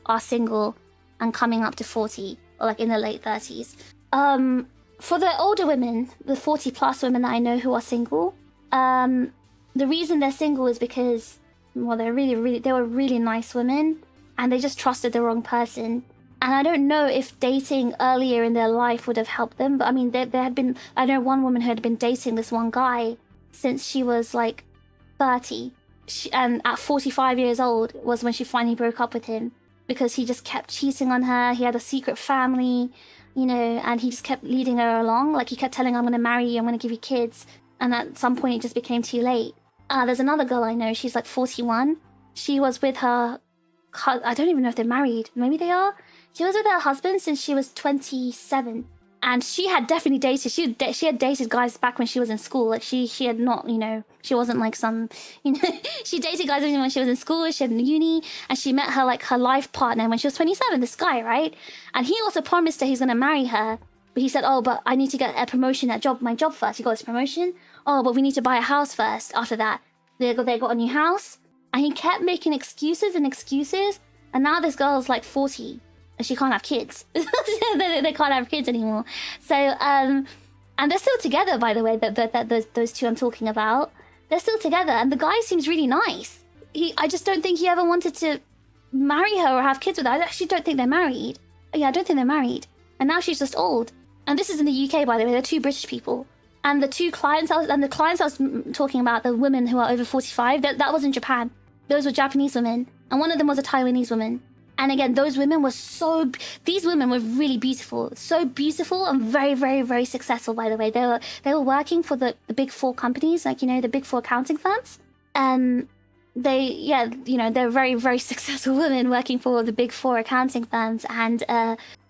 are single and coming up to 40, or like in their late 30s. For the older women, the 40+ women that I know who are single, the reason they're single is because, well, they were really nice women, and they just trusted the wrong person. And I don't know if dating earlier in their life would have helped them, but I mean, there had been, I know one woman who had been dating this one guy since she was like 30, and at 45 years old was when she finally broke up with him, because he just kept cheating on her. He had a secret family, you know, and he just kept leading her along. Like, he kept telling her, I'm going to marry you, I'm going to give you kids. And at some point, it just became too late. There's another girl I know, she's like 41. She was with her, I don't even know if they're married. Maybe they are. She was with her husband since she was 27. And she had definitely dated, she had dated guys back when she was in school. Like, she had not, you know, she wasn't like some, you know, she dated guys when she was in school, she had in uni, and she met her, like, her life partner when she was 27, this guy, right? And he also promised her he's going to marry her. But he said, oh, but I need to get a promotion at my job first. He got his promotion. Oh, but we need to buy a house first. After that, they got a new house. And he kept making excuses and excuses. And now this girl's like 40. And she can't have kids. they can't have kids anymore. So, and they're still together, by the way, those two I'm talking about. They're still together, and the guy seems really nice. I just don't think he ever wanted to marry her or have kids with her. I actually don't think they're married. Yeah, I don't think they're married. And now she's just old. And this is in the UK, by the way. They're two British people. And the clients I was talking about, the women who are over 45, that was in Japan. Those were Japanese women. And one of them was a Taiwanese woman. And again, those women were these women were really beautiful. So beautiful and very, very, very successful, by the way. They were working for the big four companies, like, you know, the big four accounting firms. And they're very, very successful women working for the big four accounting firms, and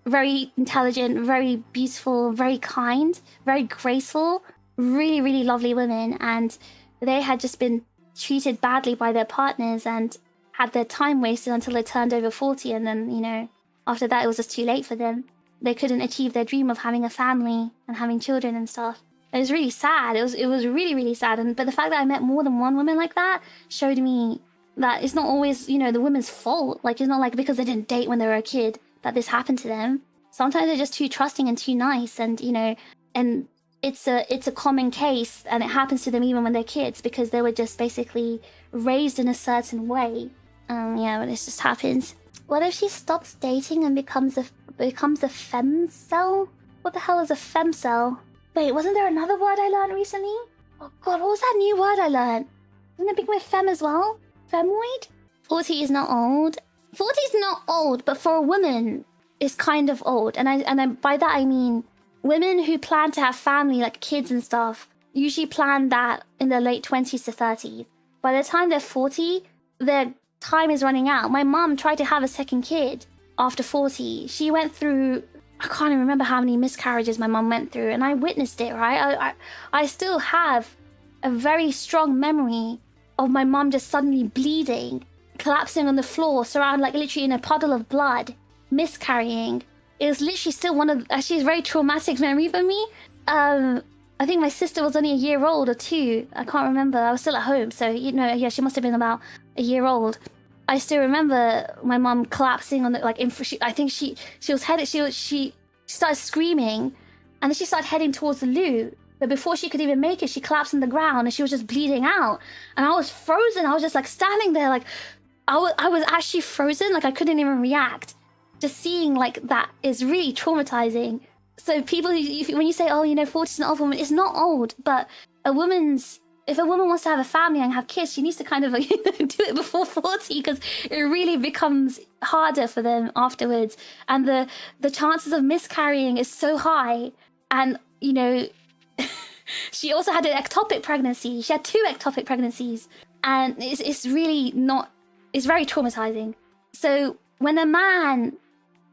very intelligent, very beautiful, very kind, very graceful, really, really lovely women. And they had just been treated badly by their partners and had their time wasted until they turned over 40. And then, you know, after that, it was just too late for them. They couldn't achieve their dream of having a family and having children and stuff. It was really sad. It was really, really sad. But the fact that I met more than one woman like that showed me that it's not always, you know, the woman's fault. Like, it's not like because they didn't date when they were a kid that this happened to them. Sometimes they're just too trusting and too nice, and, you know, and it's a common case, and it happens to them even when they're kids, because they were just basically raised in a certain way. Yeah, but it just happens. What if she stops dating and becomes a femcel? What the hell is a femcel? Wait, wasn't there another word I learned recently? Oh god, what was that new word I learned? Isn't it begin with fem as well? Femoid? 40 is not old. 40 is not old, but for a woman, it's kind of old. And by that I mean women who plan to have family, like kids and stuff, usually plan that in their late 20s to 30s. By the time they're 40, their time is running out. My mum tried to have a second kid after 40. She went through, I can't even remember how many miscarriages my mum went through, and I witnessed it, right? I still have a very strong memory of my mum just suddenly bleeding, collapsing on the floor, surrounded like literally in a puddle of blood, miscarrying. It was literally still actually a very traumatic memory for me. I think my sister was only a year old or two. I can't remember. I was still at home, so, you know, yeah, she must have been about a year old. I still remember my mum collapsing on the, like, I think she was headed, she started screaming, and then she started heading towards the loo. But before she could even make it, she collapsed on the ground and she was just bleeding out. And I was frozen. I was just like standing there, like, I was actually frozen. Like, I couldn't even react. Just seeing like that is really traumatizing. So people, when you say, oh, you know, 40 is an old woman, it's not old, but if a woman wants to have a family and have kids, she needs to kind of like, do it before 40, because it really becomes harder for them afterwards. And the chances of miscarrying is so high. And, you know, she also had an ectopic pregnancy. She had 2 ectopic pregnancies. And it's really not, it's very traumatizing. So when a man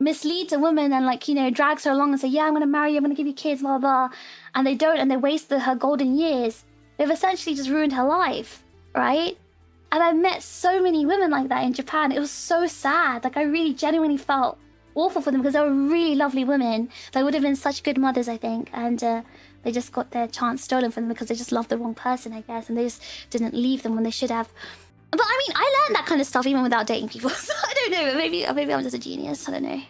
misleads a woman and, like, you know, drags her along and say, yeah, I'm going to marry you, I'm going to give you kids, blah, blah, and they don't, and they waste her golden years, they've essentially just ruined her life, right? And I've met so many women like that in Japan. It was so sad. Like, I really genuinely felt awful for them, because they were really lovely women. They would have been such good mothers, I think. And they just got their chance stolen from them because they just loved the wrong person, I guess. And they just didn't leave them when they should have. But I mean, I learned that kind of stuff even without dating people. So I don't know. Maybe I'm just a genius. I don't know.